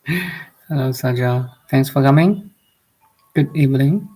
Hello, Saja. Thanks for coming. Good evening.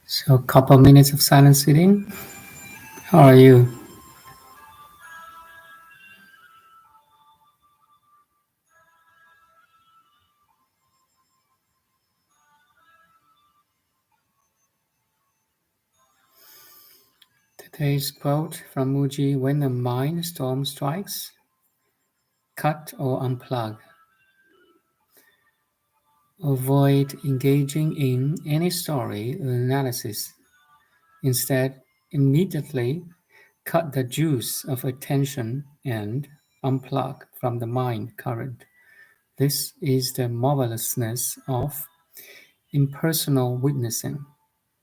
So, a couple minutes of silent sitting. How are you? Today's quote from Mooji: "When a mind storm strikes, cut or unplug. Avoid engaging in any story or analysis. Instead, immediately cut the juice of attention and unplug from the mind current. This is the marvelousness of impersonal witnessing,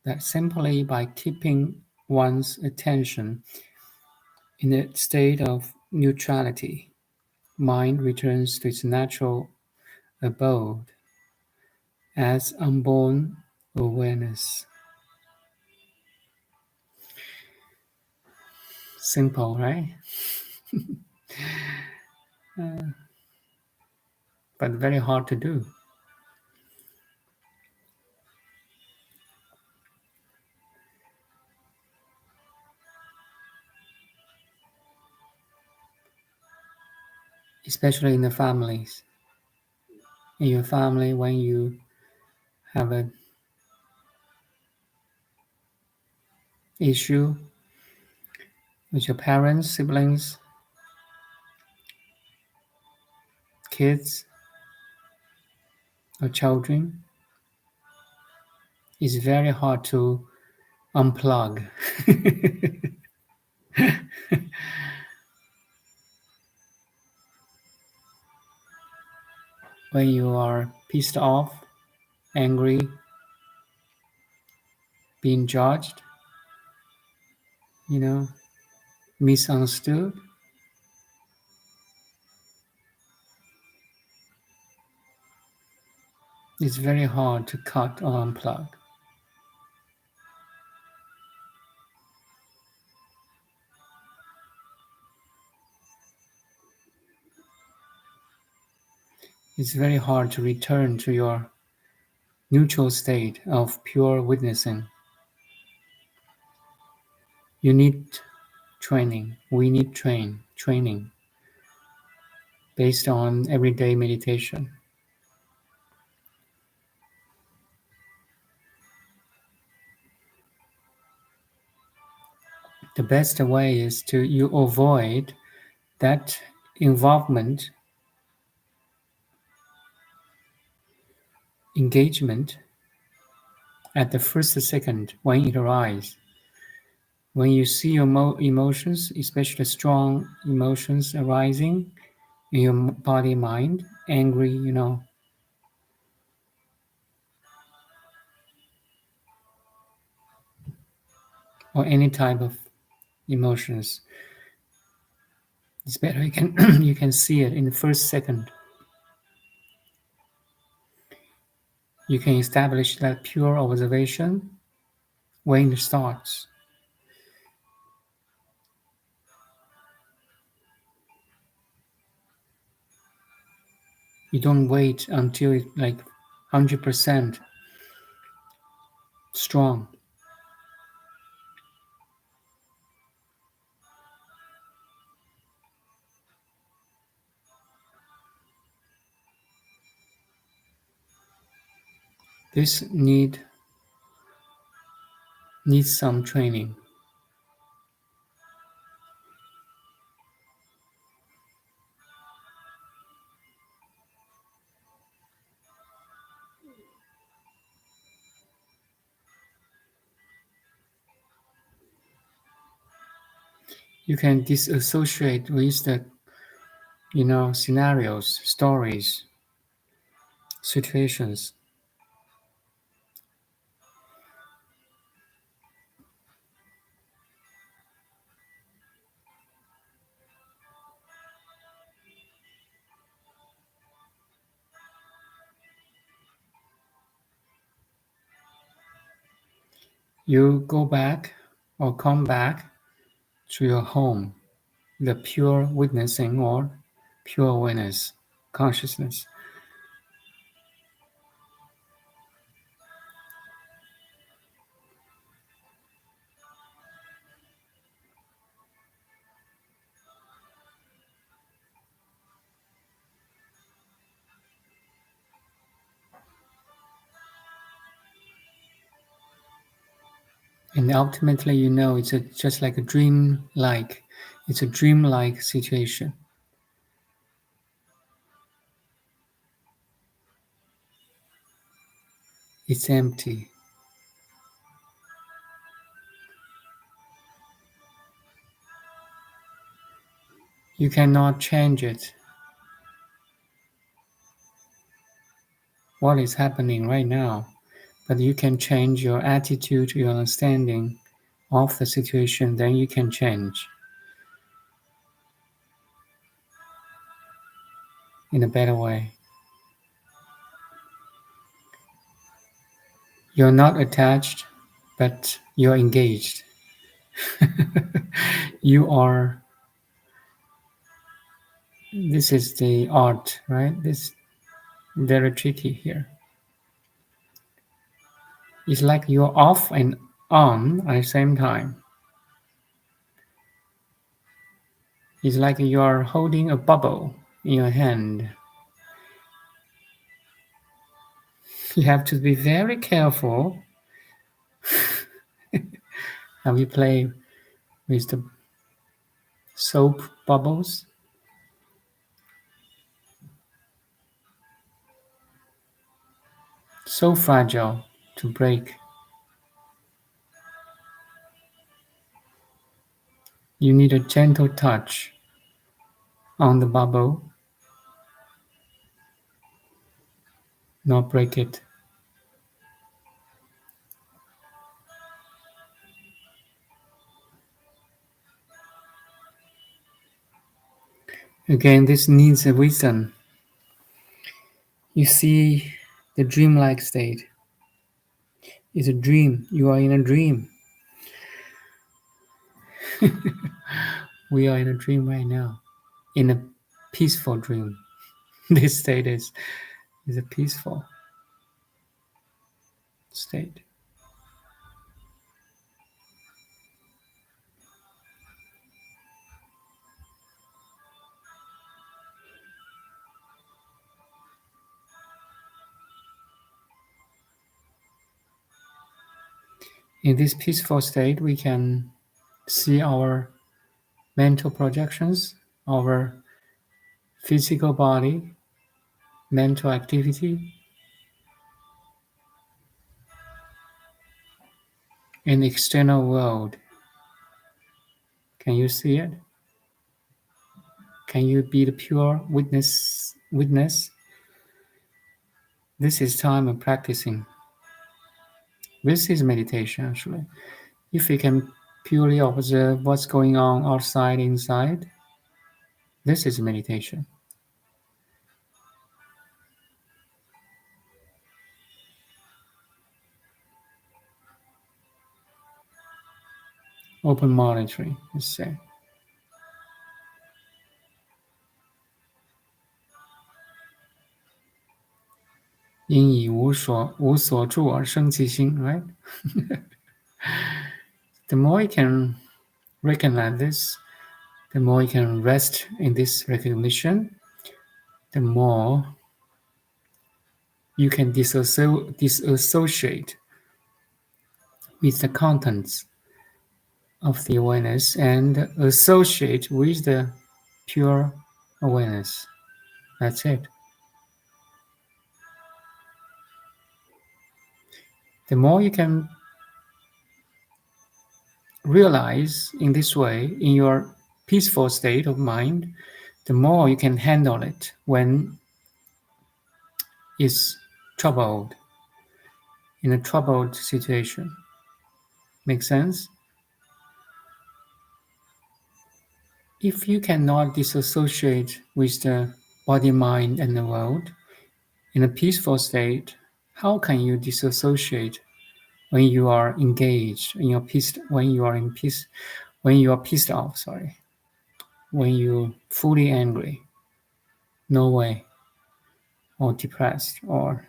that simply by keeping one's attention in a state of neutrality, mind returns to its natural abode as unborn awareness. Simple, right? But very hard to do. Especially in the families. In your family, when you have an issue with your parents, siblings, kids, or children, it's very hard to unplug. When you are pissed off, angry, being judged, misunderstood, it's very hard to cut or unplug. It's very hard to return to your neutral state of pure witnessing. You need training. We need training based on everyday meditation. The best way is to you avoid that involvement, engagement at the first second when it arises. When you see your emotions, especially strong emotions arising in your body, mind, angry, or any type of emotions, it's better you can you can see it in the first second. You can establish that pure observation when it starts. You don't wait until it's like 100% strong. This needs some training. You can disassociate with the scenarios, stories, situations. You go back or come back to your home, the pure witnessing or pure awareness, consciousness. And ultimately, it's just like a dream-like. It's a dream-like situation. It's empty. You cannot change it. What is happening right now? But you can change your attitude, your understanding of the situation, then you can change in a better way. You're not attached, but you're engaged. You are, this is the art, right? This very tricky here. It's like you're off and on at the same time. It's like you're holding a bubble in your hand. You have to be very careful how you play with the soap bubbles. So fragile to break. You need a gentle touch on the bubble, not break it. Again, this needs a wisdom. You see the dreamlike state. It's a dream. You are in a dream. We are in a dream right now. In a peaceful dream. This state is a peaceful state. In this peaceful state, we can see our mental projections, our physical body, mental activity, and external world. Can you see it? Can you be the pure witness? This is time of practicing. This is meditation, actually. If you can purely observe what's going on outside, inside, this is meditation. Open monitoring, let's say. 因以无所住而生其心, right? The more you can recognize this, the more you can rest in this recognition, the more you can disassociate with the contents of the awareness and associate with the pure awareness. That's it. The more you can realize in this way, in your peaceful state of mind, the more you can handle it when it's troubled, in a troubled situation. Make sense? If you cannot disassociate with the body, mind, and the world in a peaceful state, how can you disassociate when you are engaged in your peace, when you are in peace, when you are pissed off, when you're fully angry? No way. Or depressed or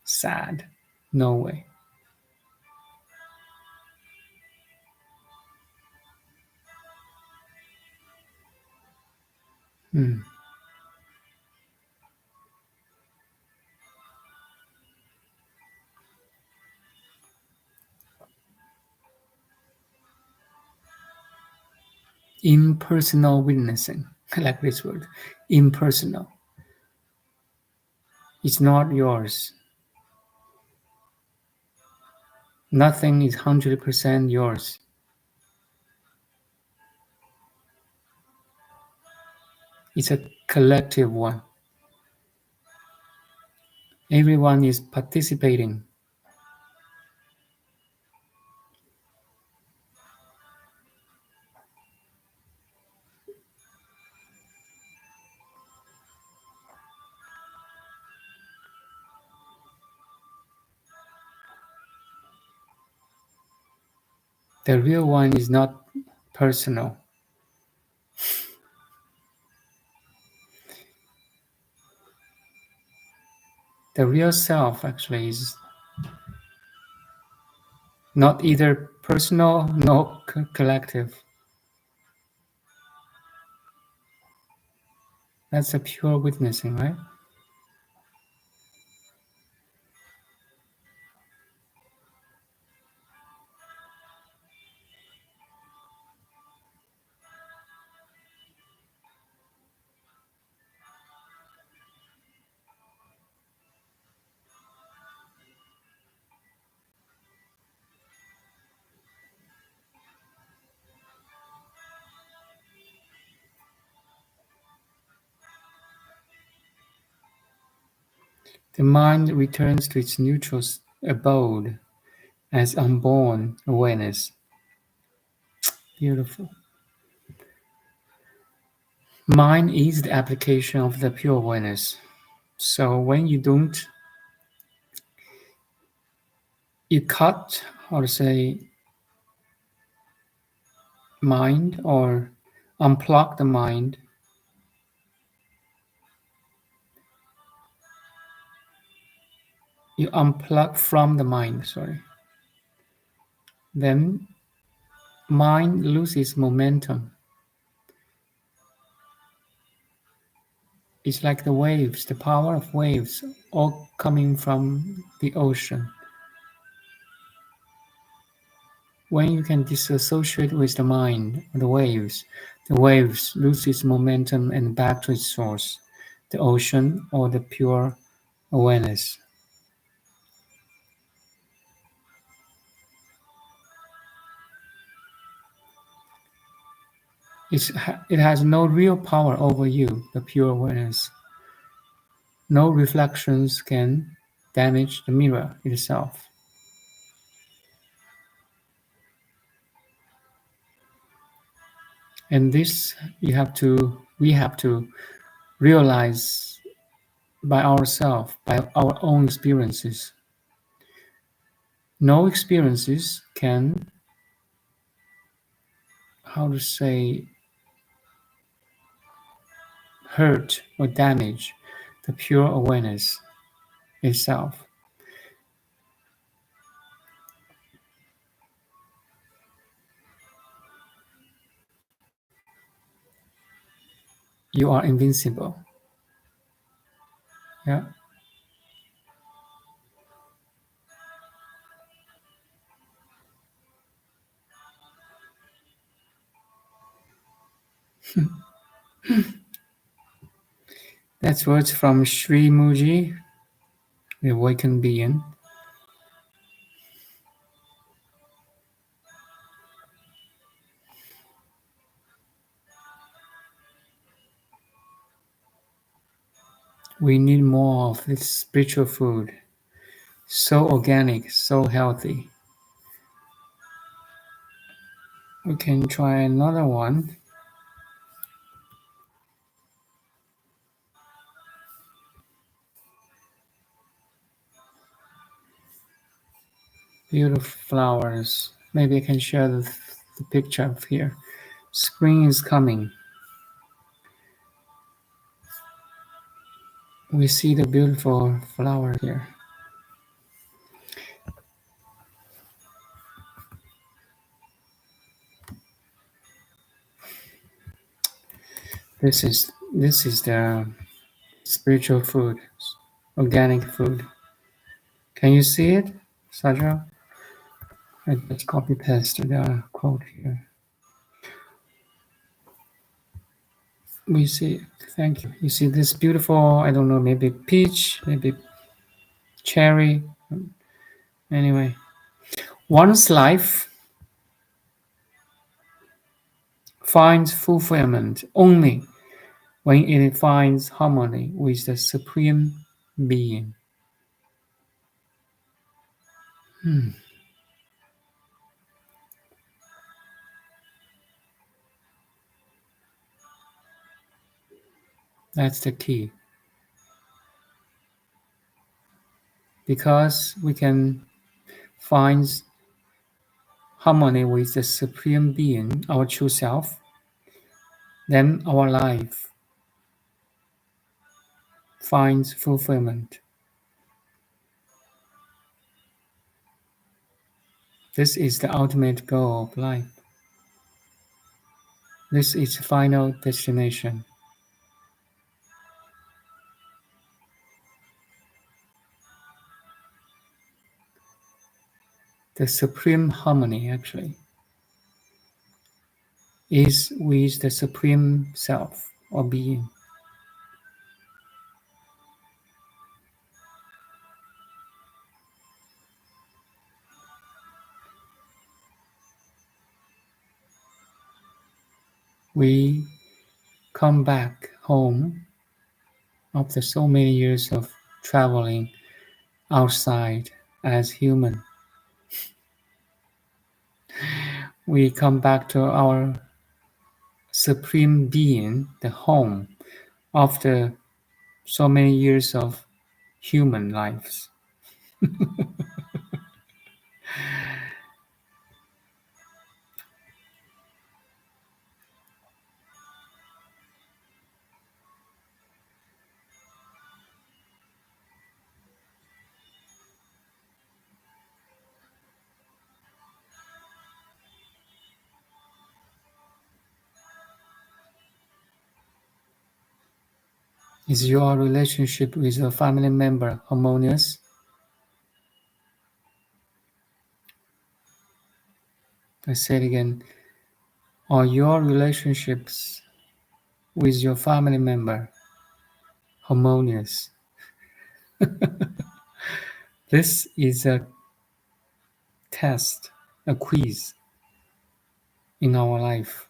sad. No way. Impersonal witnessing. I like this word. Impersonal. It's not yours. Nothing is 100% yours. It's a collective one. Everyone is participating. The real one is not personal. The real self actually is not either personal nor collective. That's a pure witnessing, right? The mind returns to its neutral abode as unborn awareness. Beautiful. Mind is the application of the pure awareness. So when you don't, you cut, how to say, mind or unplug the mind, you unplug from the mind, sorry. Then mind loses momentum. It's like the waves, the power of waves, all coming from the ocean. When you can dissociate with the mind, the waves lose its momentum and back to its source, the ocean or the pure awareness. It has no real power over you, the pure awareness. No reflections can damage the mirror itself. And this we have to realize by ourselves, by our own experiences. No experiences can, how to say, hurt or damage the pure awareness itself. You are invincible. Yeah. That's words from Sri Mooji, the awakened being. We need more of this spiritual food. So organic, so healthy. We can try another one. Beautiful flowers. Maybe I can share the picture of here. Spring is coming. We see the beautiful flower here. This is the spiritual food, organic food. Can you see it, Saja? I just copy paste the quote here. We see. Thank you. You see this beautiful, I don't know, maybe peach, maybe cherry. Anyway, one's life finds fulfillment only when it finds harmony with the Supreme Being. That's the key. Because we can find harmony with the Supreme Being, our true self, then our life finds fulfillment. This is the ultimate goal of life. This is the final destination. The supreme harmony, actually, is with the Supreme Self or Being. We come back home after so many years of traveling outside as human. We come back to our Supreme Being, the home, after so many years of human lives. Is your relationship with your family member harmonious? I say it again. Are your relationships with your family member harmonious? This is a test, a quiz in our life.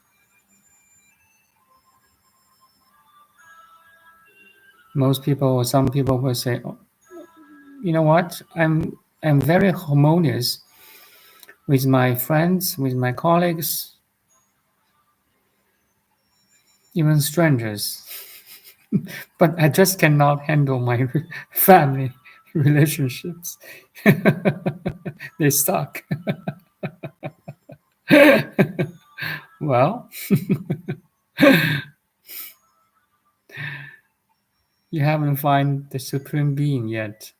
Most people or some people will say, "Oh, you know what? I'm very harmonious with my friends, with my colleagues, even strangers. But I just cannot handle my family relationships. They suck." Well, you haven't found the Supreme Being yet.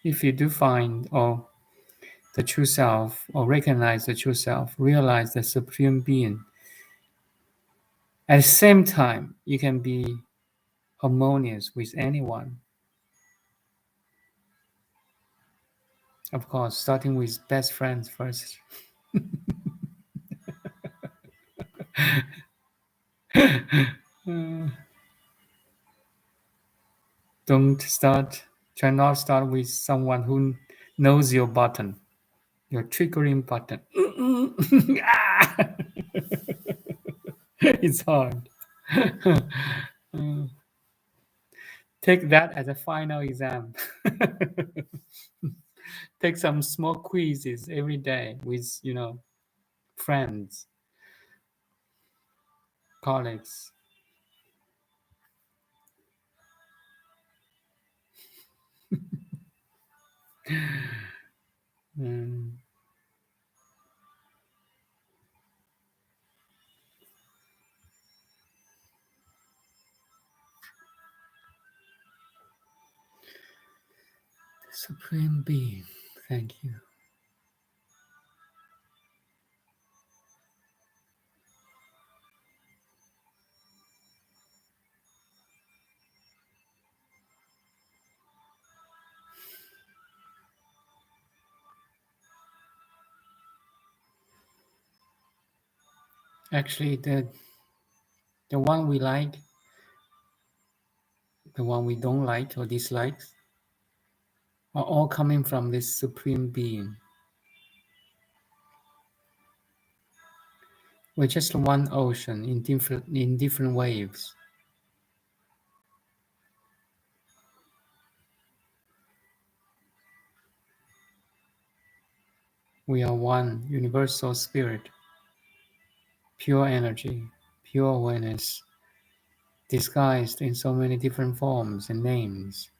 If you do find the true self, or recognize the true self, realize the Supreme Being, at the same time, you can be harmonious with anyone. Of course, starting with best friends first. Try not start with someone who knows your button, your triggering button. It's hard. Take that as a final exam. Take some small quizzes every day with, friends, colleagues. Mm. Supreme Being, thank you. Actually, the one we like, the one we don't like or dislike, are all coming from this Supreme Being. We're just one ocean in different waves. We are one universal spirit, pure energy, pure awareness, disguised in so many different forms and names,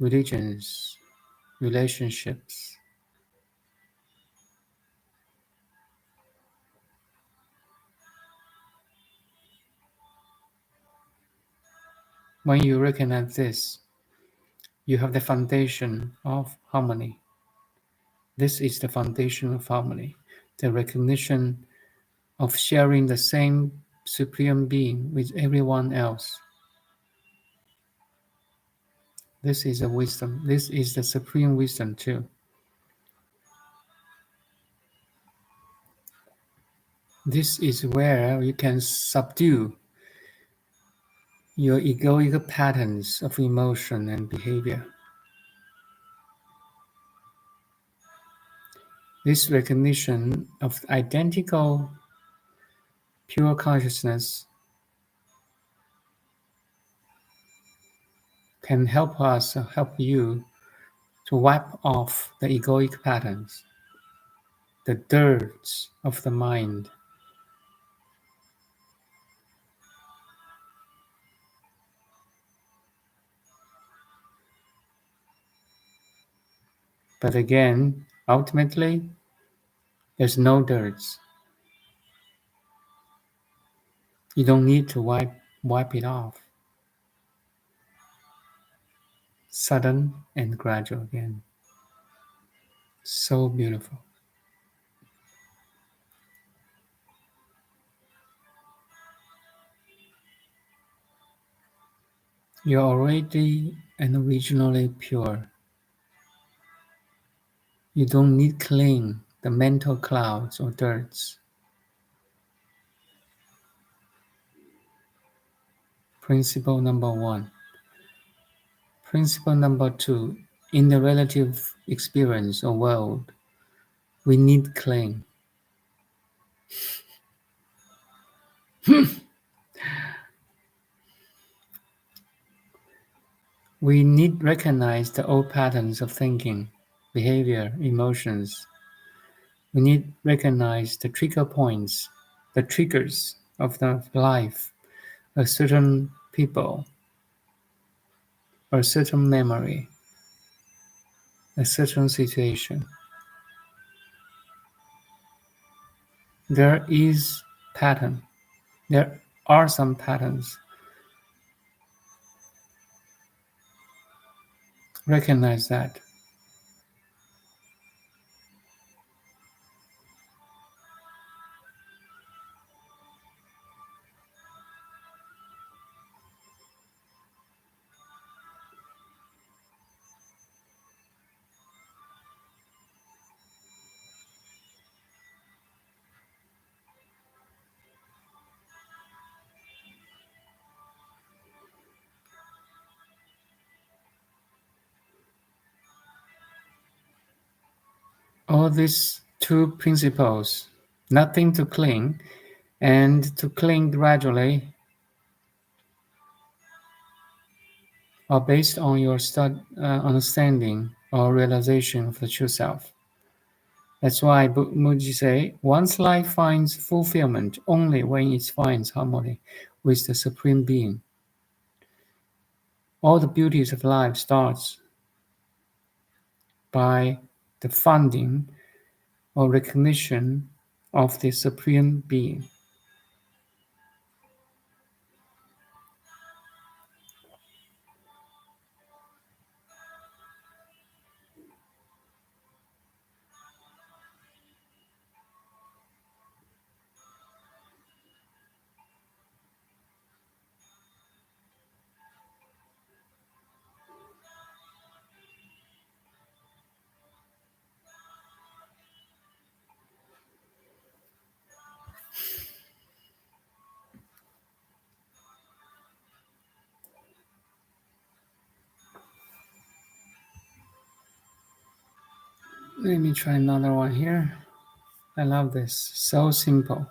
religions, relationships. When you recognize this, you have the foundation of harmony. This is the foundation of harmony, the recognition of sharing the same Supreme Being with everyone else. This is a wisdom. This is the supreme wisdom too. This is where you can subdue your egoic patterns of emotion and behavior. This recognition of identical pure consciousness can help you to wipe off the egoic patterns, the dirt of the mind. But again, ultimately, there's no dirt. You don't need to wipe it off. Sudden and gradual again. So beautiful. You're already and originally pure. You don't need clean the mental clouds or dirts. Principle number 1. Principle number 2. In the relative experience or world, we need clean. We need recognize the old patterns of thinking, behavior, emotions. We need recognize the trigger points, the triggers of the life, a certain people, a certain memory, a certain situation. There is pattern. There are some patterns. Recognize that. All these two principles, nothing to cling, and to cling gradually, are based on your understanding or realization of the true self. That's why Mooji say, one's life finds fulfillment only when it finds harmony with the Supreme Being. All the beauties of life starts by the finding or recognition of the Supreme Being. Let me try another one here. I love this. So simple.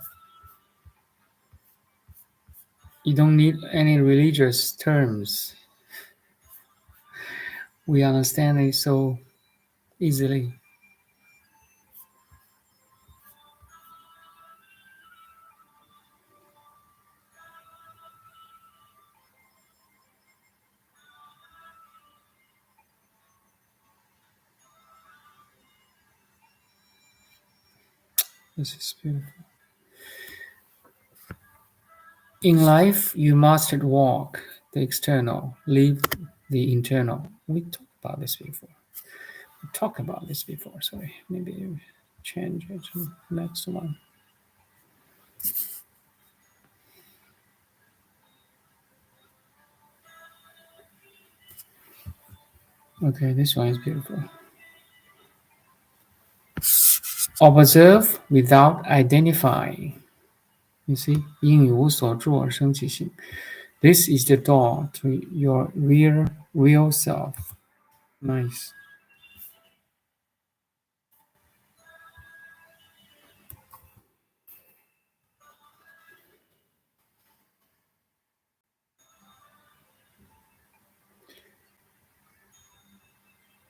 You don't need any religious terms. We understand it so easily. This is beautiful. In life, you must walk the external, leave the internal. We talked about this before. Sorry, maybe change it to next one. Okay, this one is beautiful. Observe without identifying. You see, 应以无所住而生其心. This is the door to your real self. Nice.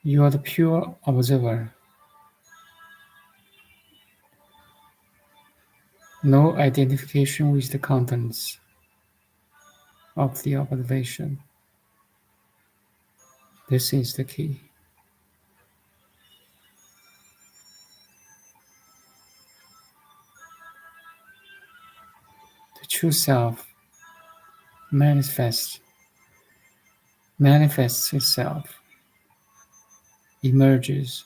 You are the pure observer. No identification with the contents of the observation. This is the key. The true self manifests itself, emerges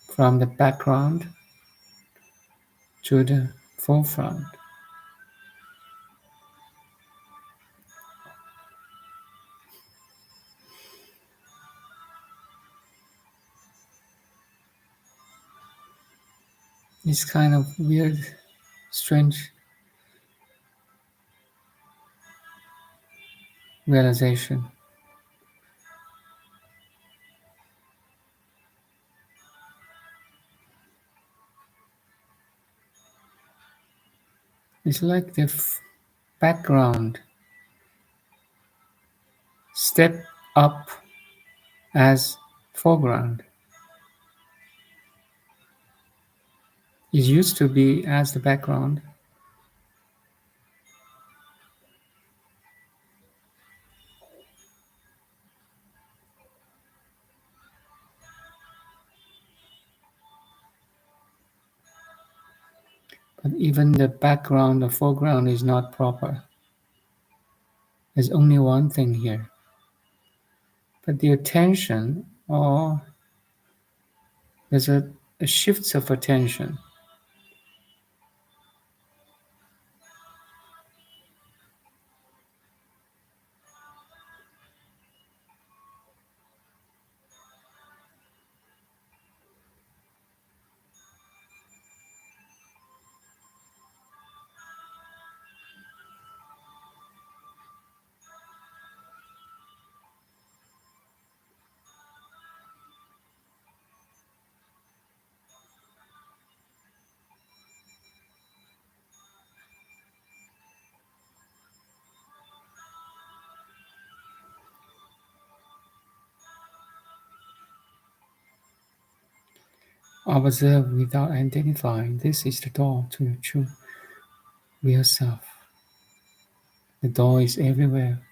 from the background to the forefront. It's kind of weird, strange realization. It's like the background step up as foreground. It used to be as the background, but even the background, the foreground is not proper. There's only one thing here. But the attention, or there's a shifts of attention. Observe without identifying. This is the door to your true real self. The door is everywhere.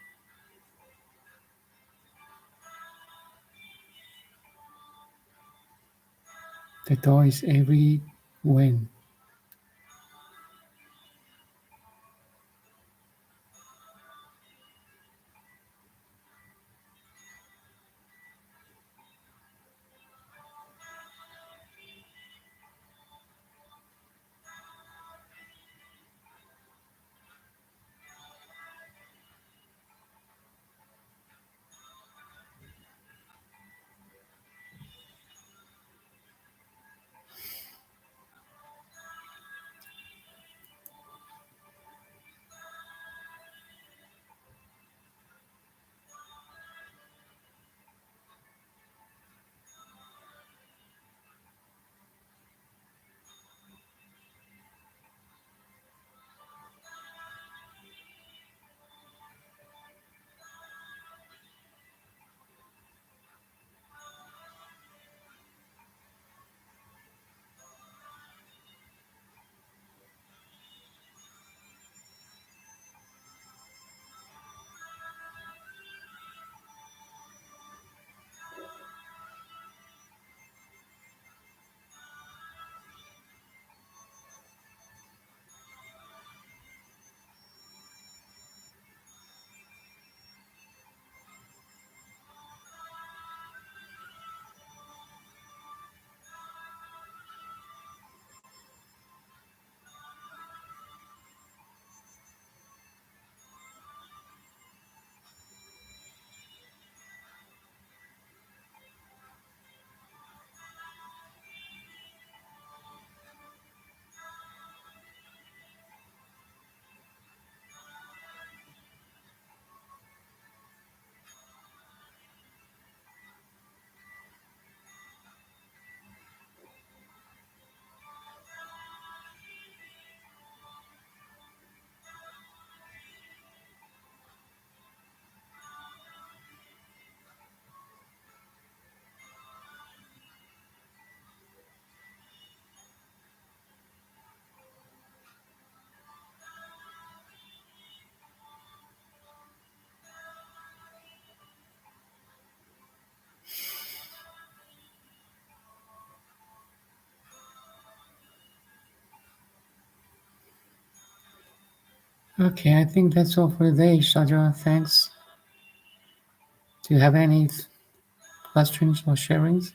The door is everywhere. Okay, I think that's all for today, Shaja. Thanks. Do you have any questions or sharings?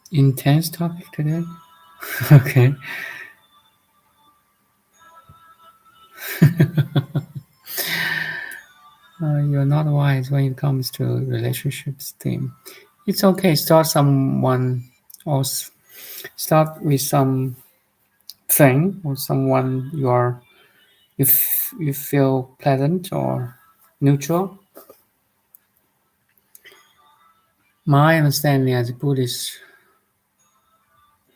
Intense topic today? Okay. You're not wise when it comes to relationships theme. It's okay. Start someone or start with some thing or someone you feel pleasant or neutral. My understanding as a Buddhist,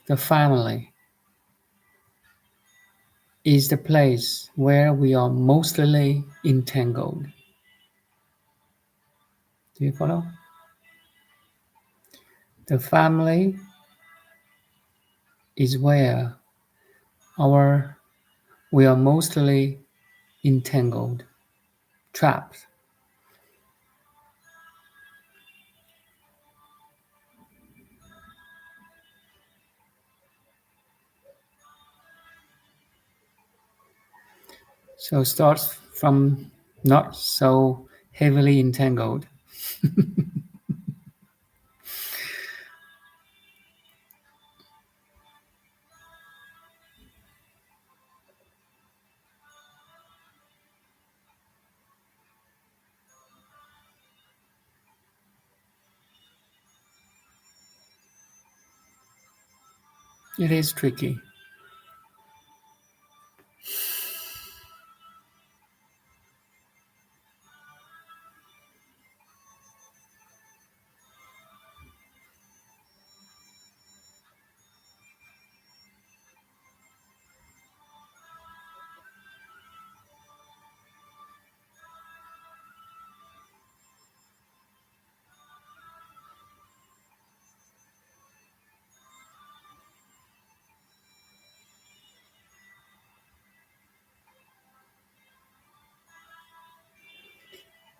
the family is the place where we are mostly entangled. Do you follow? The family is where our we are mostly entangled, trapped. So starts from not so heavily entangled. It is tricky.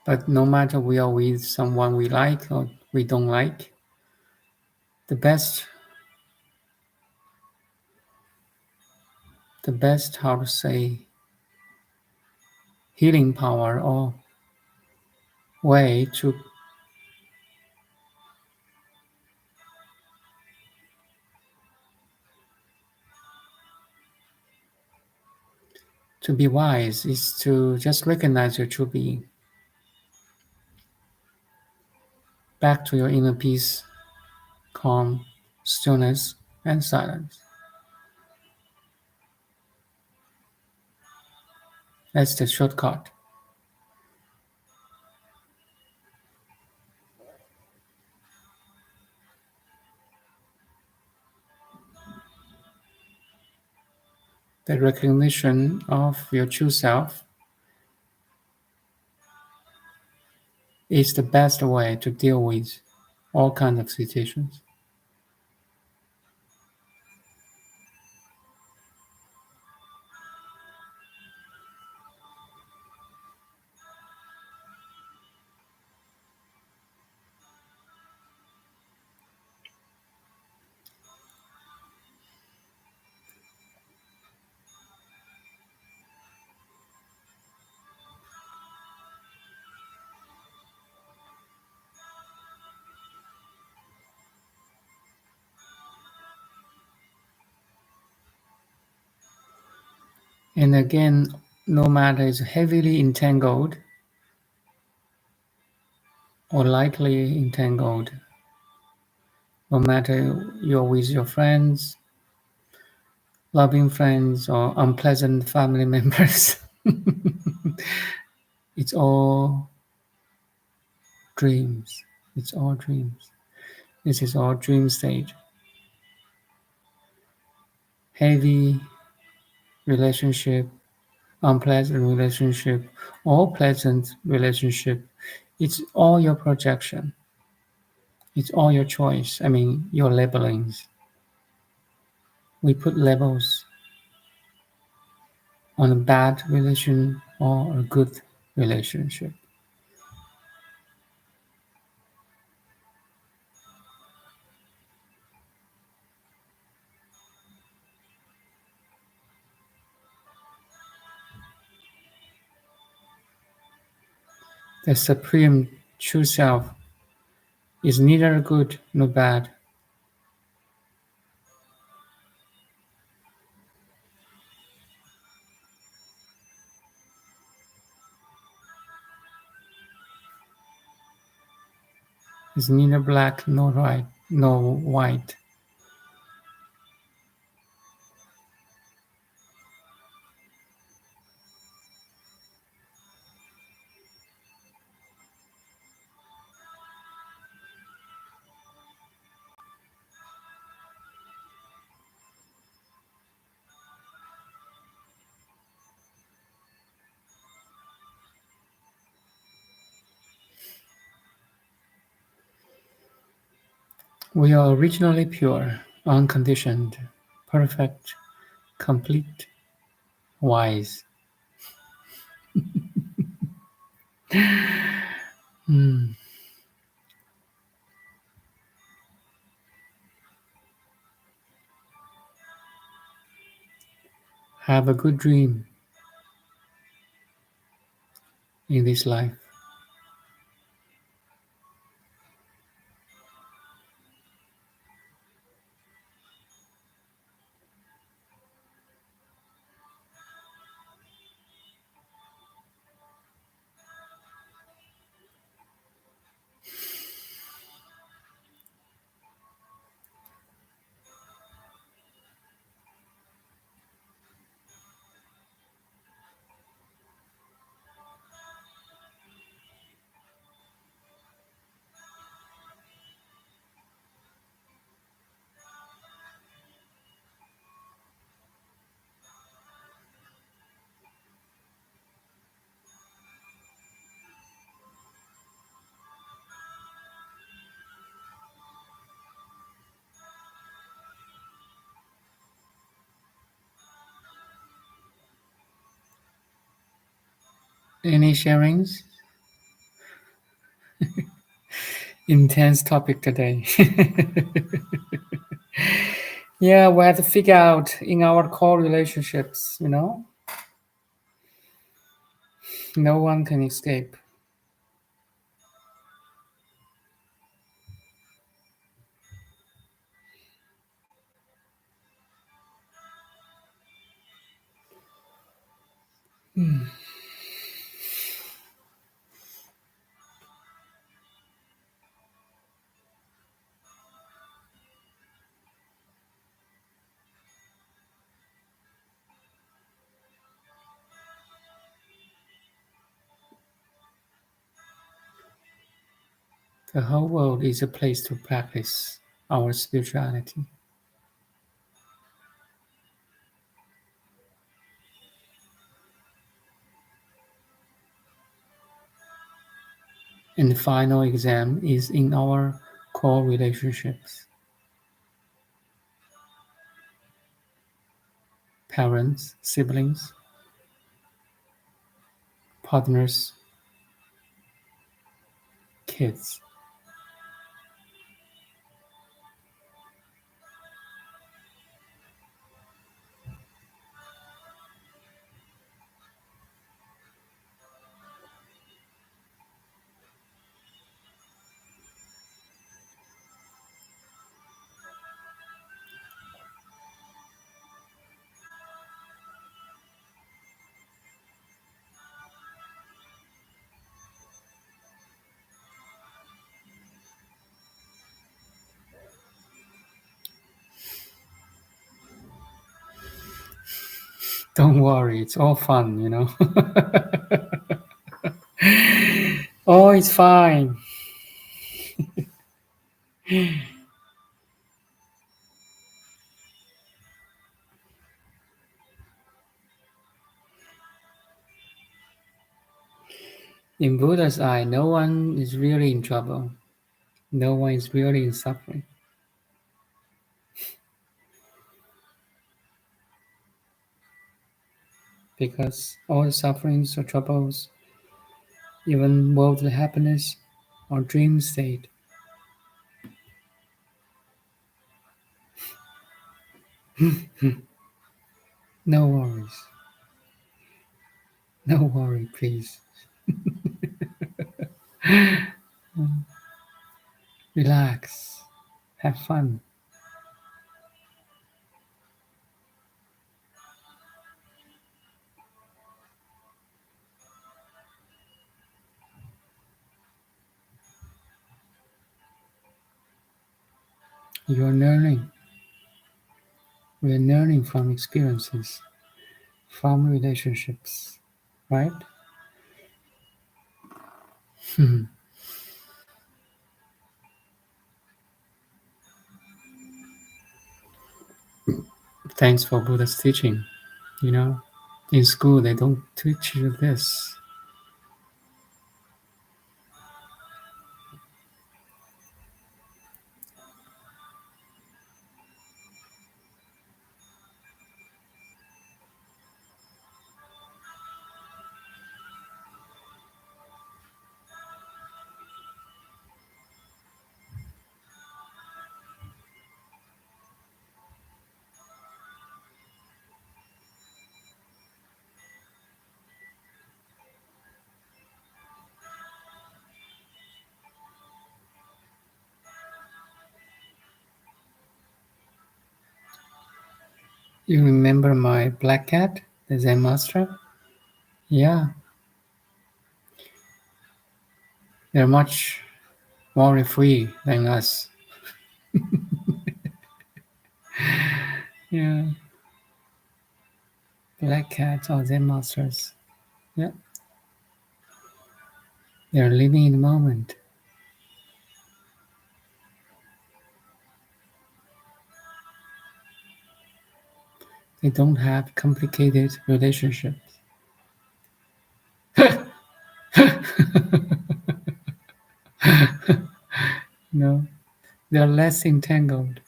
But no matter we are with someone we like or we don't like, the best how to say healing power or way to be wise is to just recognize your true being. Back to your inner peace, calm, stillness, and silence. That's the shortcut. The recognition of your true self is the best way to deal with all kinds of situations. And again, no matter it's heavily entangled or lightly entangled, no matter you're with your friends, loving friends, or unpleasant family members, it's all dreams. It's all dreams. This is all dream stage. Heavy relationship, unpleasant relationship or pleasant relationship. It's all your projection. It's all your choice. I mean, your labelings. We put labels on a bad relation or a good relationship. The supreme true self is neither good nor bad. It's neither black nor right nor white. We are originally pure, unconditioned, perfect, complete, wise. Hmm. Have a good dream in this life. Any sharings? Intense topic today. Yeah, we have to figure out in our core relationships, no one can escape. The whole world is a place to practice our spirituality. And the final exam is in our core relationships. Parents, siblings, partners, kids. Don't worry, it's all fun. Oh, it's fine. In Buddha's eye, no one is really in trouble. No one is really in suffering. Because all the sufferings or troubles, even worldly happiness or dream state, no worries. No worry, please. Relax. Have fun. You're learning. We're learning from experiences, from relationships, right? Thanks for Buddha's teaching. You know, in school they don't teach you this. You remember my black cat, the Zen master? Yeah, they're much more free than us. Yeah, black cats are Zen masters. Yeah, they're living in the moment. They don't have complicated relationships. No, they're less entangled.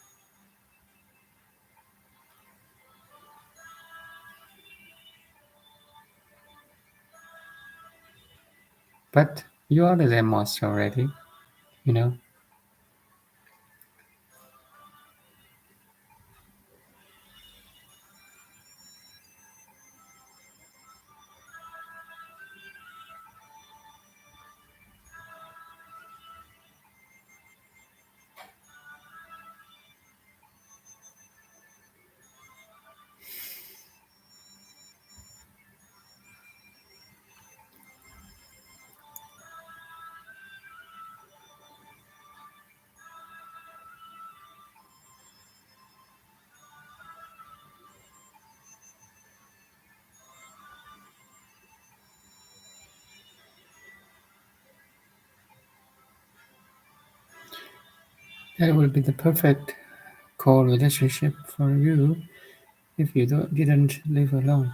But you are the Zen master already, you know. That would be the perfect co-relationship for you if you didn't live alone.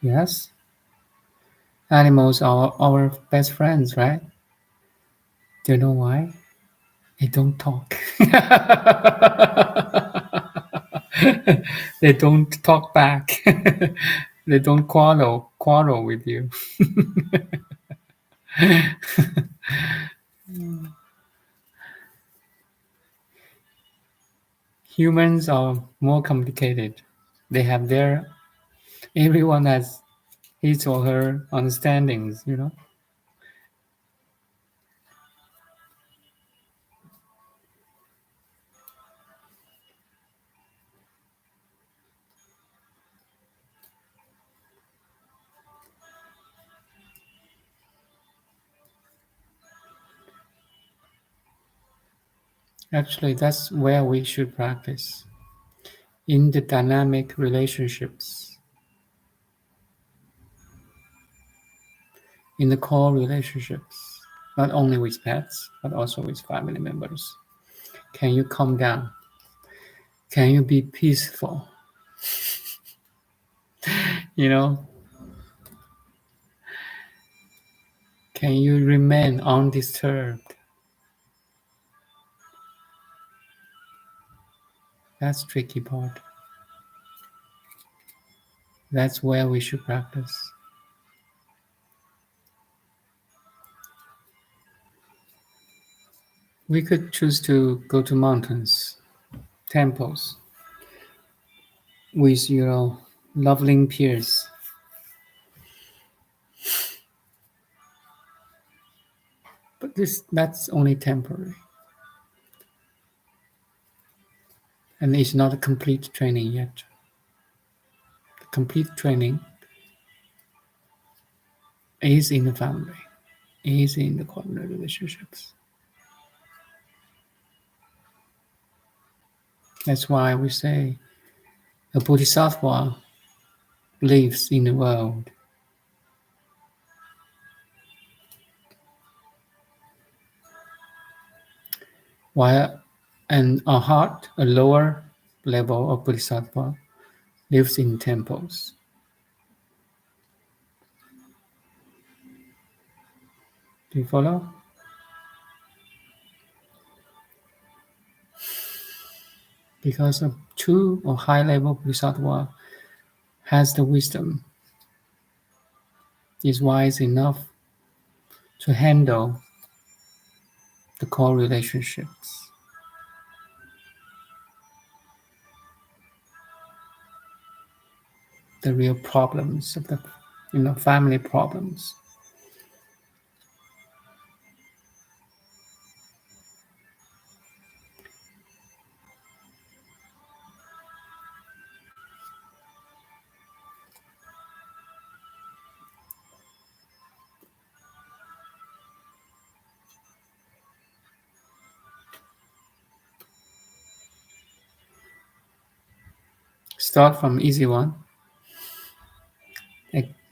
Yes? Animals are our best friends, right? Do you know why? They don't talk. They don't talk back. They don't quarrel with you. Humans are more complicated. They have their everyone has his or her understandings, you know. Actually, that's where we should practice in the dynamic relationships, in the core relationships, not only with pets, but also with family members. Can you calm down? Can you be peaceful? You know, Can you remain undisturbed? That's the tricky part. That's where we should practice. We could choose to go to mountains, temples, with loving peers. But that's only temporary. And it's not a complete training yet. The complete training is in the family, is in the coordinate relationships. That's why we say a bodhisattva lives in the world. While a heart, a lower level of bodhisattva, lives in temples. Do you follow? Because a true or high level bodhisattva has the wisdom, is wise enough to handle the core relationships. The real problems of the family problems. Start from easy one.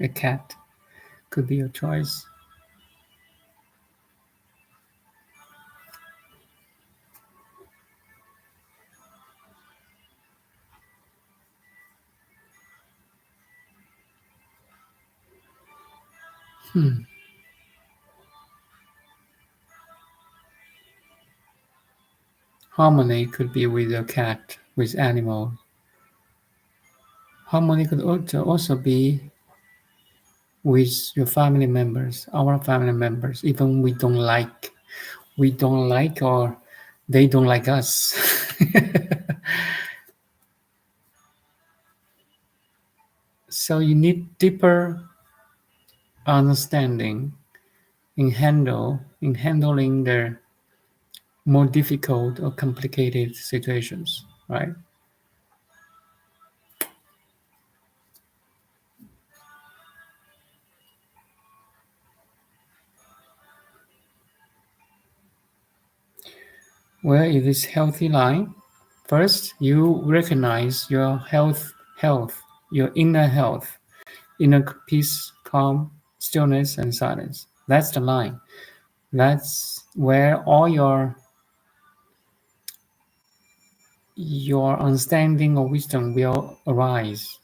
A cat could be your choice. Harmony could be with a cat, with animals. Harmony could also be with your family members, our family members, even we don't like or they don't like us. So you need deeper understanding in handling their more difficult or complicated situations, right? Where is this healthy line? First, you recognize your health, your inner peace, calm, stillness, and silence. That's the line. That's where all your understanding or wisdom will arise.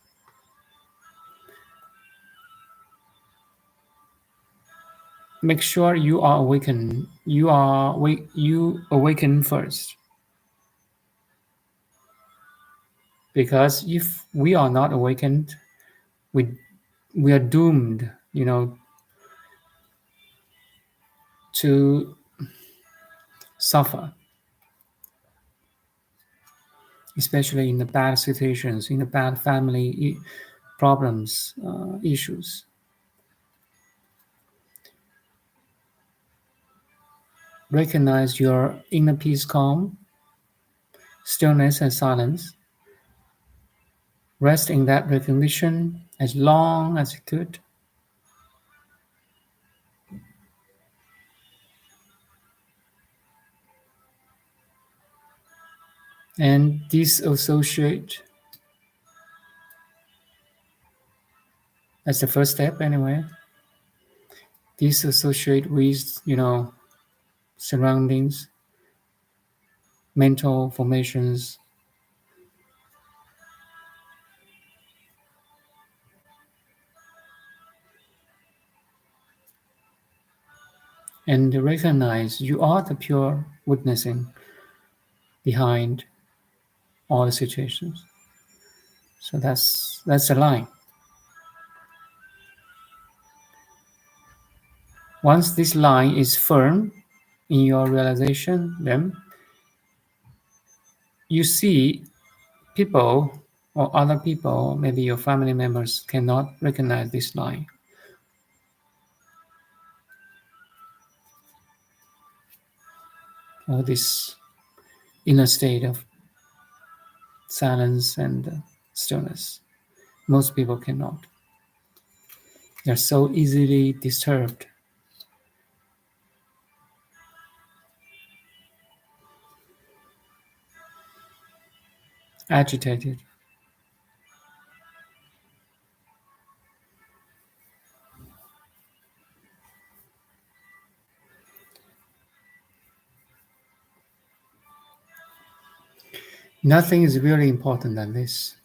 Make sure you are awakened. You awaken first. Because if we are not awakened, we are doomed, to suffer, especially in the bad situations, in the bad family problems, issues. Recognize your inner peace, calm, stillness, and silence. Rest in that recognition as long as you could. And dissociate. That's the first step anyway. Dissociate with, surroundings, mental formations. and recognize you are the pure witnessing behind all the situations. So that's the line. Once this line is firm in your realization, then you see people or other people, maybe your family members, cannot recognize this line. Or this inner state of silence and stillness. Most people cannot. They're so easily disturbed. Agitated. Nothing is really important than this,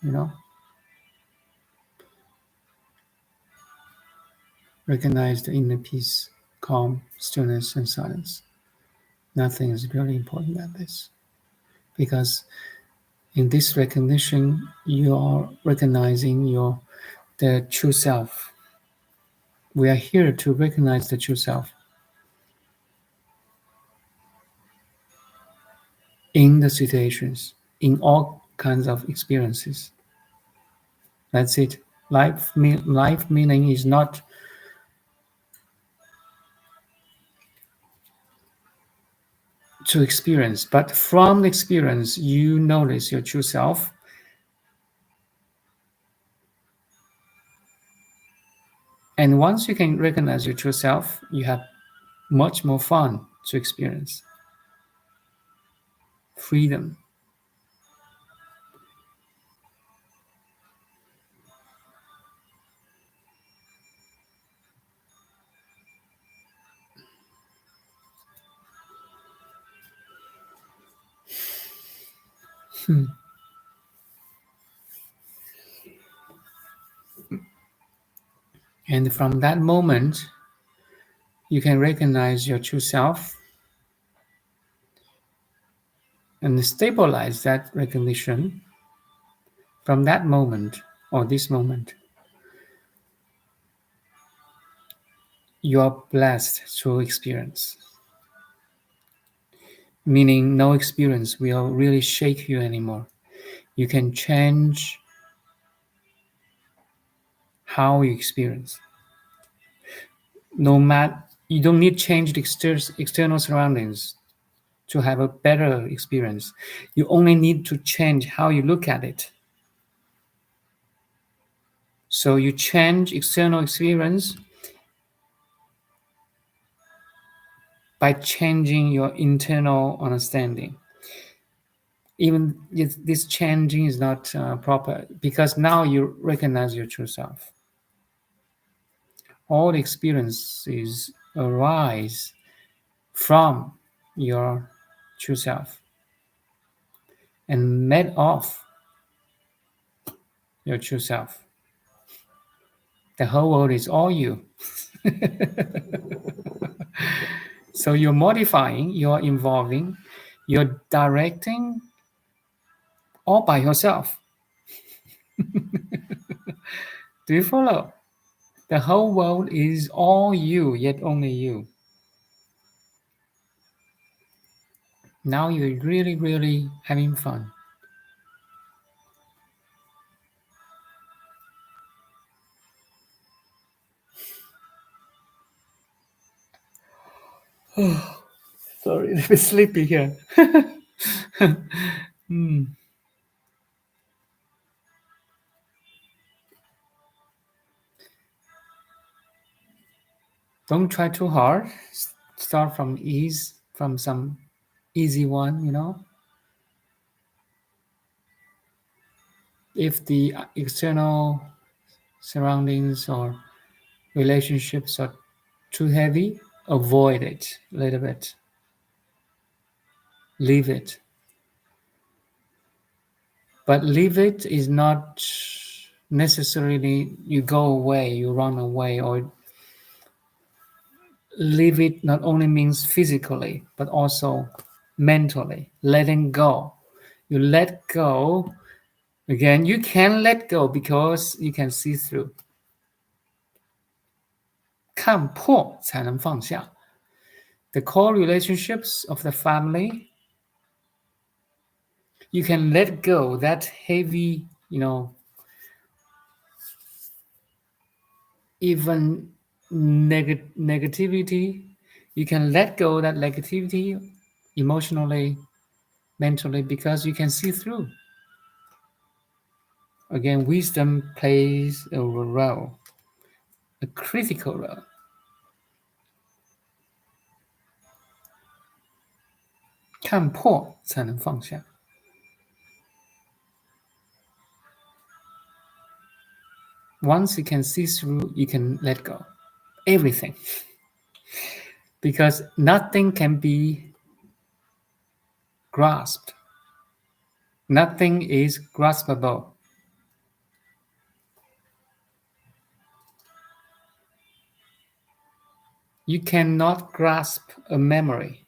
Recognize the inner peace, calm, stillness, and silence. Nothing is really important than this. Because in this recognition, you are recognizing the true self. We are here to recognize the true self in the situations, in all kinds of experiences. That's it. Life meaning is not to experience, but from the experience, you notice your true self. And once you can recognize your true self, you have much more fun to experience. Freedom. And from that moment, you can recognize your true self and stabilize that recognition. From that moment, or this moment, you are blessed to experience. Meaning no experience will really shake you anymore. You can change how you experience. You don't need to change the external surroundings to have a better experience. You only need to change how you look at it. So you change external experience by changing your internal understanding. Even if this changing is not proper, because now you recognize your true self. All experiences arise from your true self and made of your true self. The whole world is all you. So you're modifying, you're involving, you're directing all by yourself. Do you follow? The whole world is all you, yet only you. Now you're really, really having fun. Oh, sorry, a bit sleepy here. Don't try too hard. Start from some easy one, If the external surroundings or relationships are too heavy, avoid it a little bit. Leave it. But leave it is not necessarily you go away, you run away, or leave it not only means physically, but also mentally, letting go. You let go. Again, you can let go because you can see through. 看破才能放下. The core relationships of the family, you can let go that heavy, even negativity. You can let go that negativity emotionally, mentally, because you can see through. Again, wisdom plays a role, a critical role. 看破才能放下. Once you can see through, you can let go. Everything. Because nothing can be grasped. Nothing is graspable. You cannot grasp a memory.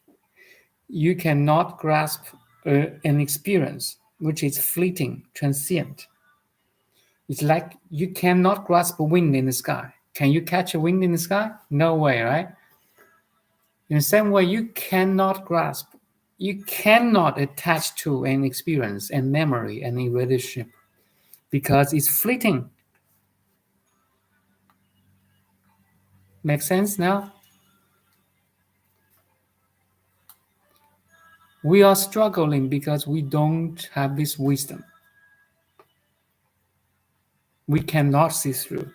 You cannot grasp an experience which is fleeting, transient. It's like you cannot grasp a wind in the sky. Can you catch a wind in the sky? No way, right? In the same way, you cannot grasp, you cannot attach to an experience and memory and a relationship because it's fleeting. Make sense now? We are struggling because we don't have this wisdom. We cannot see through.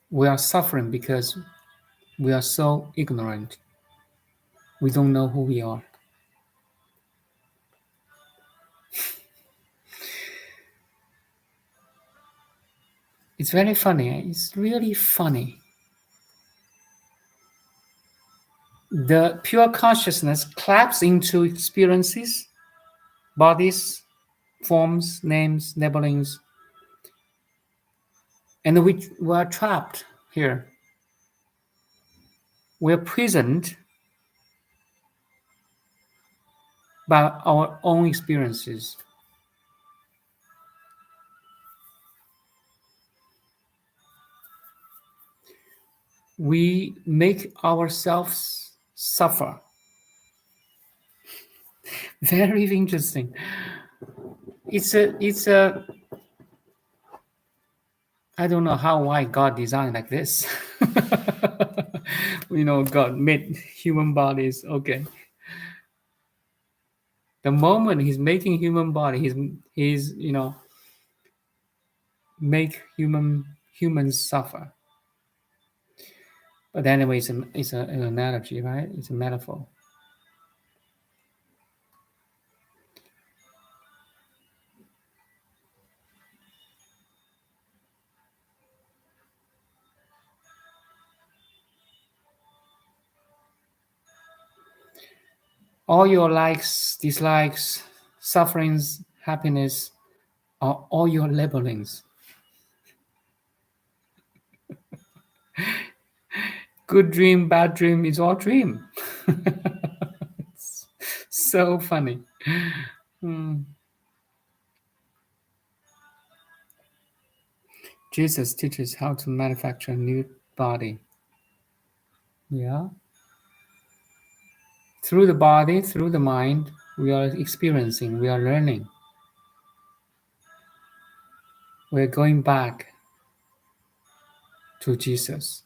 We are suffering because we are so ignorant. We don't know who we are. It's very funny. It's really funny. The pure consciousness claps into experiences, bodies, forms, names, labelings, and we are trapped here. We're prisoned by our own experiences. We make ourselves suffer. Very interesting. It's a I don't know why God designed like this. God made human bodies. Okay. The moment he's making human body, he's make humans suffer. But anyway, it's an analogy, right? It's a metaphor. All your likes, dislikes, sufferings, happiness are all your labelings. Good dream, bad dream is all dream. It's so funny. Jesus teaches how to manufacture a new body. Yeah. Through the body, through the mind, we are experiencing, we are learning. We're going back to Jesus.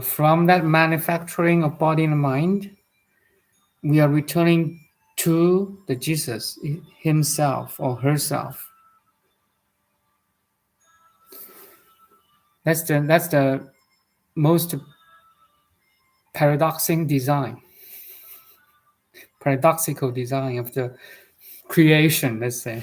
From that manufacturing of body and mind, we are returning to the Jesus himself or herself. That's the most paradoxical design of the creation, let's say.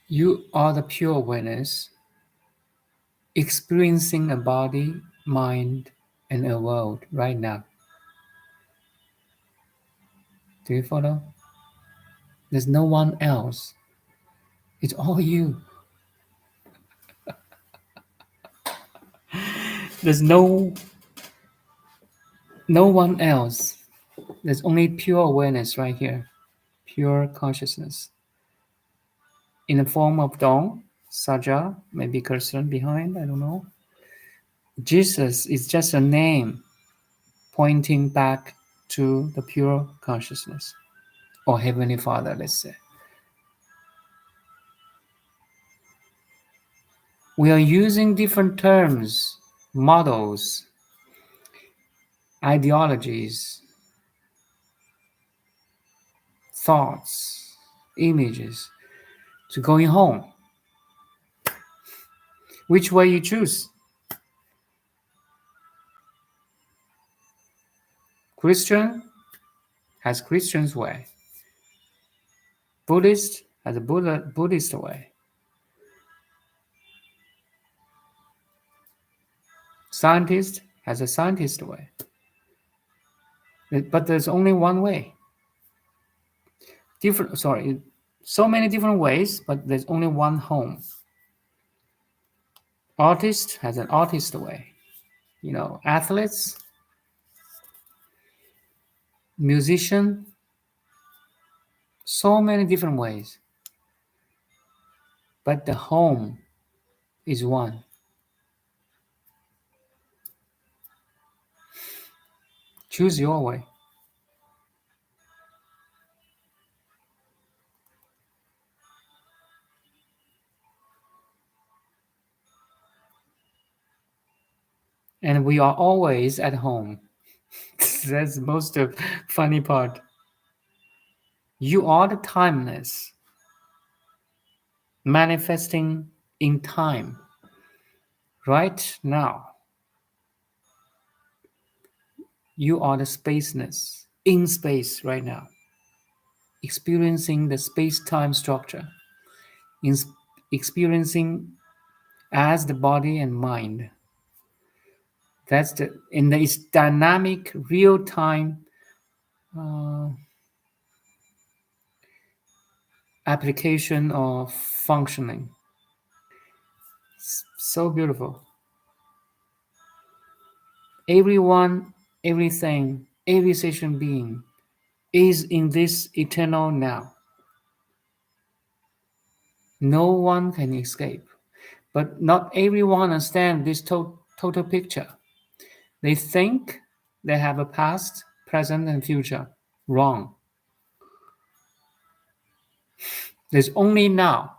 You are the pure awareness, experiencing a body, mind, and a world right now. Do you follow? There's no one else. It's all you. There's no one else. There's only pure awareness right here. Pure consciousness. In the form of Dong, Saja, maybe cursor behind, I don't know. Jesus is just a name pointing back to the pure consciousness, or Heavenly Father, let's say. We are using different terms, models, ideologies, thoughts, images to going home. Which way you choose? Christian has Christian's way. Buddhist has a Buddhist way. Scientist has a scientist way. But there's only one way. So many different ways, but there's only one home. Artist has an artist way. Athletes, musician, so many different ways. But the home is one. Choose your way. And we are always at home. That's the most funny part. You are the timeless, manifesting in time, right now. You are the spaceness, in space right now, experiencing the space-time structure, experiencing as the body and mind. That's in this dynamic, real-time application of functioning. So beautiful. Everyone, everything, every sentient being is in this eternal now. No one can escape. But not everyone understands this total picture. They think they have a past, present, and future. Wrong. There's only now.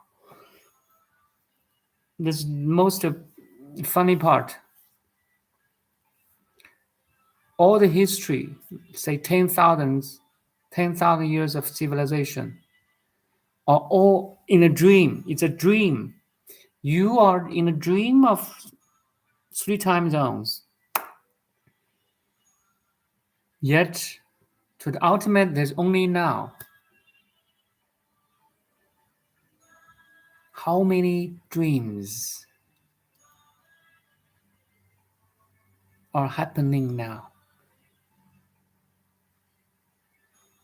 This most funny part. All the history, say 10,000 years of civilization, are all in a dream. It's a dream. You are in a dream of 3 time zones. Yet, to the ultimate, there's only now. How many dreams are happening now?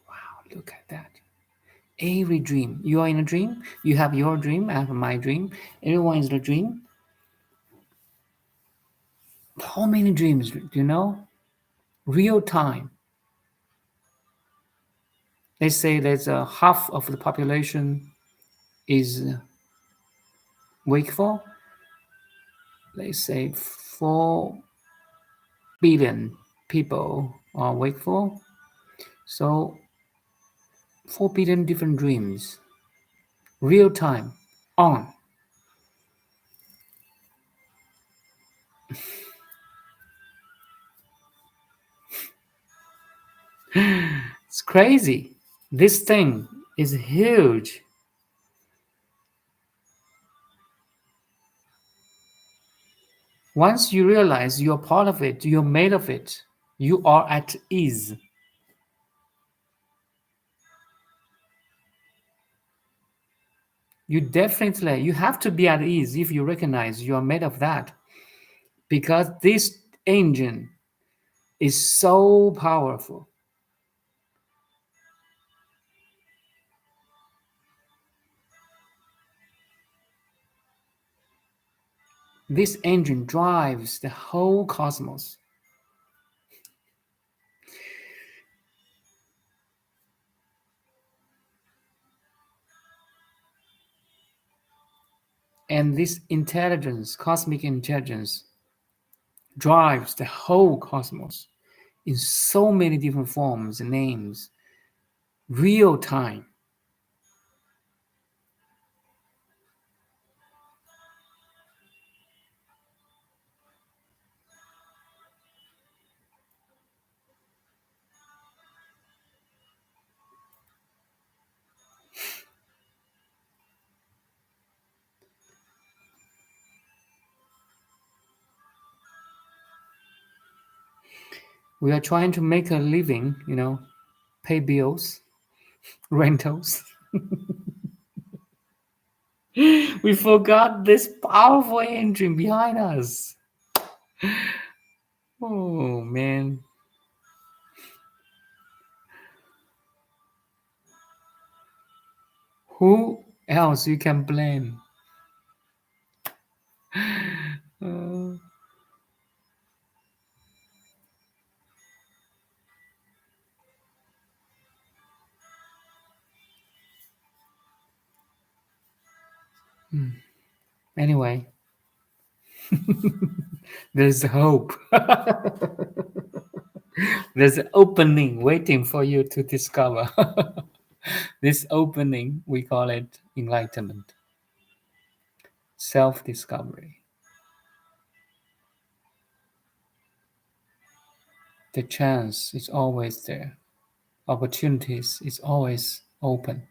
Wow, look at that. Every dream. You are in a dream. You have your dream. I have my dream. Everyone is in a dream. How many dreams do you know? Real time. They say there's a half of the population is wakeful. They say 4 billion people are wakeful. So 4 billion different dreams. Real time. On. It's crazy. This thing is huge. Once you realize you're part of it, you're made of it, you are at ease. you have to be at ease if you recognize you are made of that, because this engine is so powerful. This engine drives the whole cosmos. And this intelligence, cosmic intelligence, drives the whole cosmos in so many different forms and names, real time. We are trying to make a living, pay bills, rentals. We forgot this powerful engine behind us. Oh man. Who else you can blame? Uh, anyway, there's hope. There's an opening waiting for you to discover. This opening, we call it enlightenment, self discovery. The chance is always there, opportunities is always open.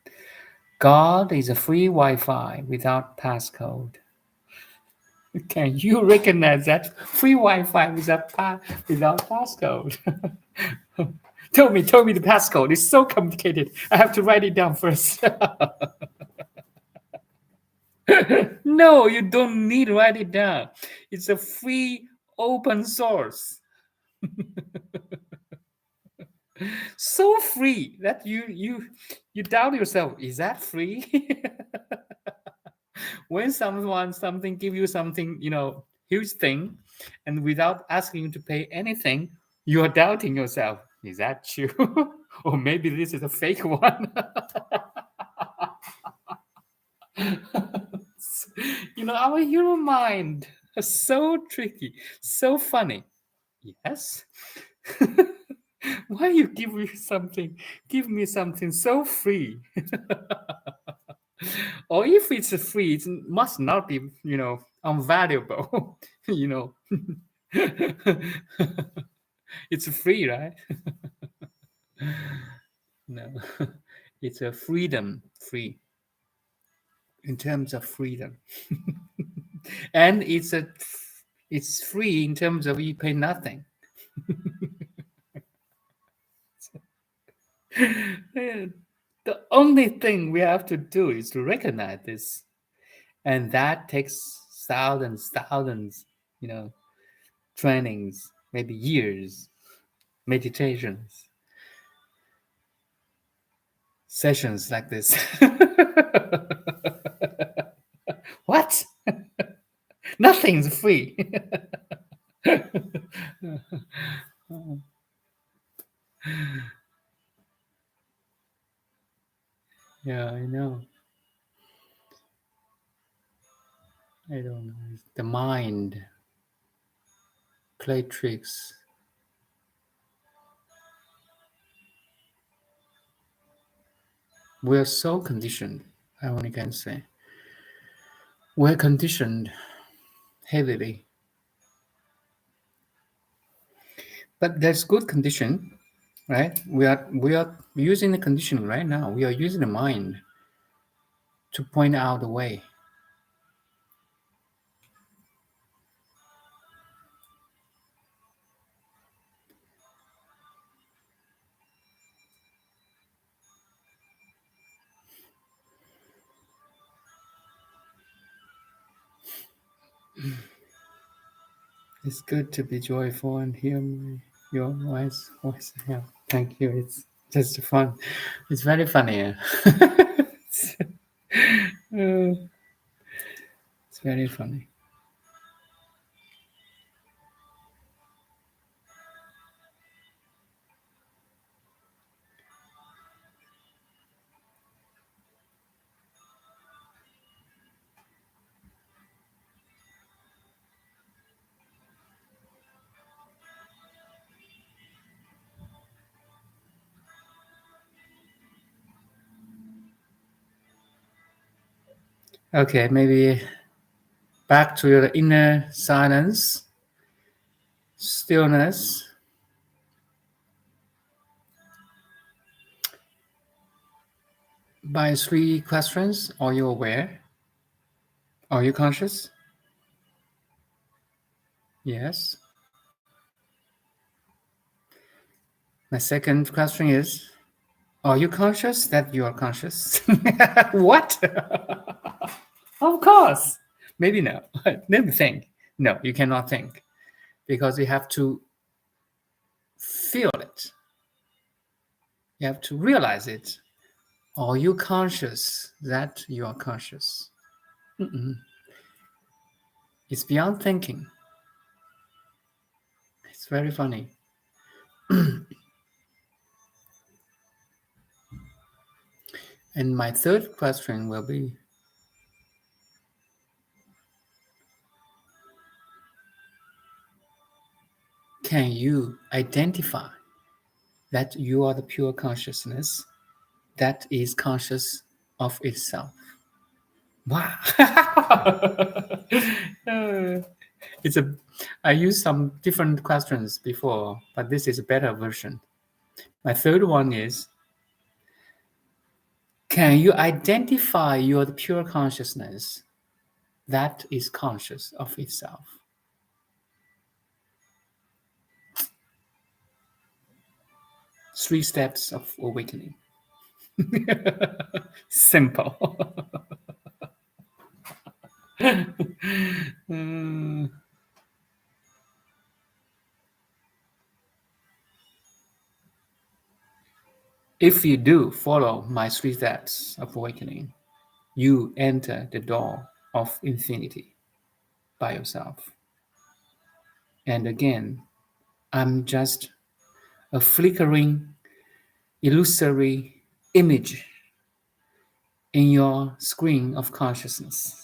God is a free Wi Fi without passcode. Can you recognize that? Free Wi Fi without passcode. Tell me the passcode. It's so complicated. I have to write it down first. No, you don't need to write it down. It's a free open source. So free that you doubt yourself. Is that free? When something give you something, huge thing, and without asking you to pay anything, you are doubting yourself. Is that true? Or maybe this is a fake one. Our human mind is so tricky, so funny. Yes. Why you give me something so free? Or if it's free, it must not be, unvaluable. you know. It's free, right? No. It's a freedom, free. In terms of freedom. And it's free in terms of you pay nothing. The only thing we have to do is to recognize this. And that takes thousands, trainings, maybe years, meditations, sessions like this. What? Nothing's free. Yeah, I know. I don't know. The mind play tricks. We're so conditioned, I only can say. We're conditioned heavily. But there's good condition, right? We are using the conditioning right now. We are using the mind to point out the way. It's good to be joyful and hear your voice. Yeah, thank you. It's just fun. It's very funny. it's, it's very funny. Okay, maybe back to your inner silence, stillness. By 3 questions, are you aware? Are you conscious? Yes. My second question is, are you conscious that you are conscious? What? Of course. Maybe no. Never think. No, you cannot think because you have to feel it. You have to realize it. Are you conscious that you are conscious? Mm-mm. It's beyond thinking. It's very funny. And my third question will be, can you identify that you are the pure consciousness that is conscious of itself? Wow. It's a I used some different questions before, but this is a better version. My third one is, can you identify your pure consciousness that is conscious of itself? Three steps of awakening. Simple. Mm. If you do follow my 3 steps of awakening, you enter the door of infinity by yourself. And again, I'm just a flickering, illusory image in your screen of consciousness.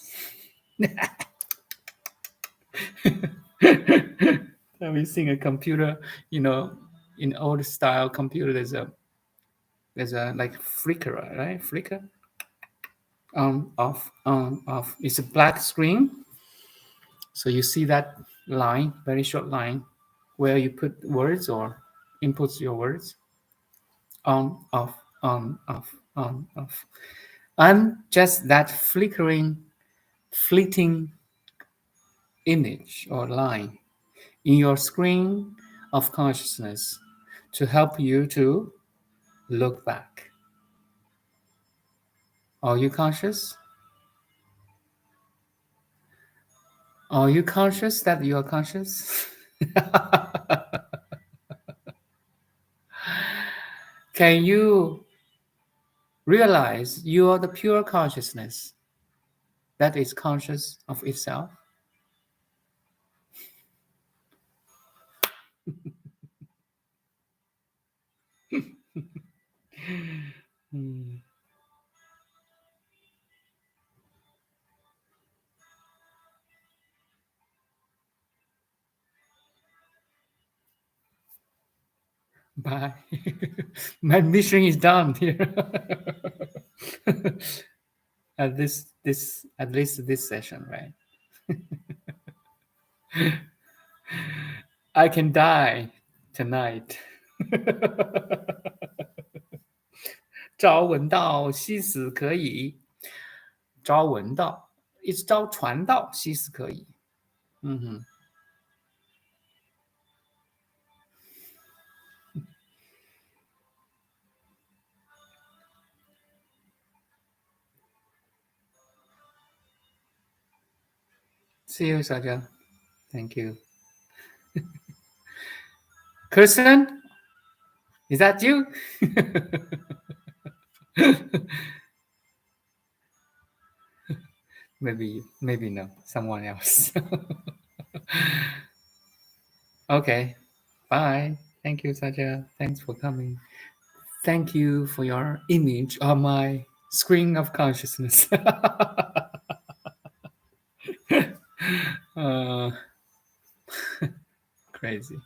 We sing a computer, in old style computer, there's a like flicker, right? Flicker, on, off, on, off. It's a black screen. So you see that line, very short line, where you put words or inputs your words. On, off, on, off, on, off. I'm just that flickering, fleeting image or line in your screen of consciousness to help you to look back. Are you conscious? Are you conscious that you are conscious? Can you realize you are the pure consciousness that is conscious of itself? Bye. My mission is done here. At least this session, right? I can die tonight. 朝闻道，夕死可以。朝闻道，一朝传道，夕死可以。See you, Saja. Thank you. Kirsten, is that you? Maybe no, someone else. Okay, bye. Thank you, Saja. Thanks for coming. Thank you for your image on my screen of consciousness. uh, crazy.